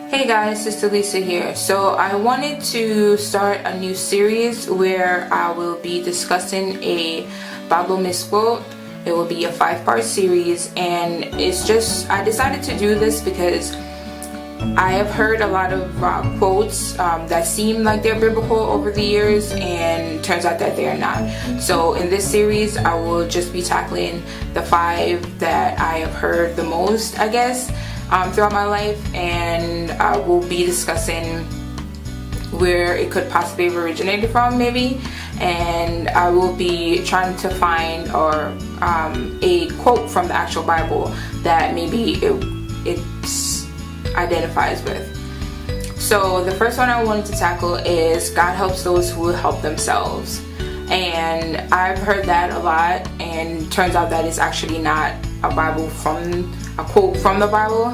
Hey guys, Sister Lisa here. So I wanted to start a new series where I will be discussing a Bible misquote. It will be a 5-part series, and it's just, I decided to do this because I have heard a lot of quotes that seem like they're biblical over the years, and turns out that they are not. So in this series, I will just be tackling the 5 that I have heard the most, I guess, throughout my life, and I will be discussing where it could possibly have originated from, maybe, and I will be trying to find a quote from the actual Bible that maybe it identifies with. So the first one I wanted to tackle is God helps those who help themselves, and I've heard that a lot, and turns out that it's actually not a quote from the Bible.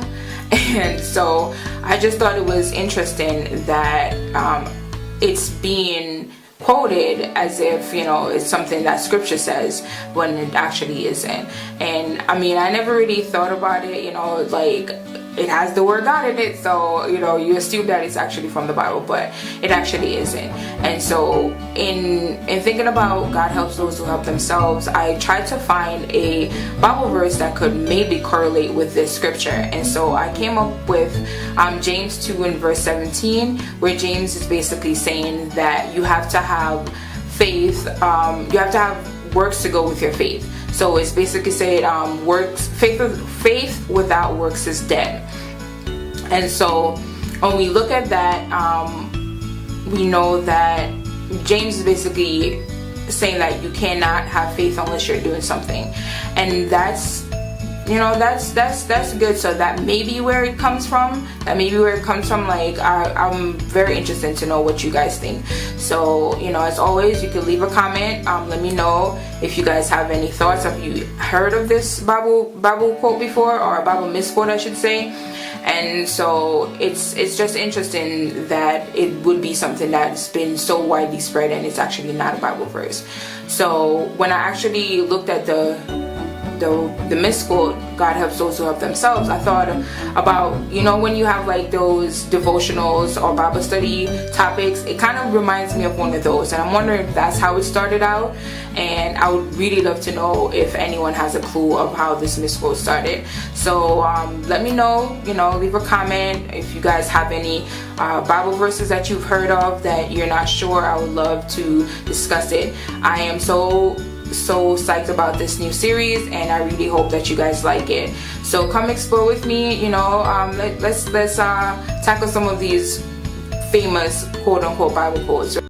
And so I just thought it was interesting that it's being quoted as if, you know, it's something that scripture says when it actually isn't. And I mean, I never really thought about it, you know, like, it has the word God in it, so, you know, you assume that it's actually from the Bible, but it actually isn't. And so in thinking about God helps those who help themselves, I tried to find a Bible verse that could maybe correlate with this scripture. And so I came up with James 2 and verse 17, where James is basically saying that you have to have faith, you have to have works to go with your faith. So it's basically saying faith without works is dead. And so when we look at that, we know that James is basically saying that you cannot have faith unless you're doing something, and that's, you know, that's good. So that may be where it comes from. Like, I'm very interested to know what you guys think. So, you know, as always, you can leave a comment. Let me know if you guys have any thoughts. Have you heard of this Bible quote before, or a Bible misquote, I should say? And so it's just interesting that it would be something that's been so widely spread, and it's actually not a Bible verse. So when I actually looked at the misquote, God helps those who help themselves, I thought about, you know, when you have like those devotionals or Bible study topics, it kind of reminds me of one of those, and I'm wondering if that's how it started out. And I would really love to know if anyone has a clue of how this misquote started. So let me know, you know, leave a comment if you guys have any Bible verses that you've heard of that you're not sure. I would love to discuss it. I am so psyched about this new series, and I really hope that you guys like it. So come explore with me, you know. Let's tackle some of these famous quote-unquote Bible quotes.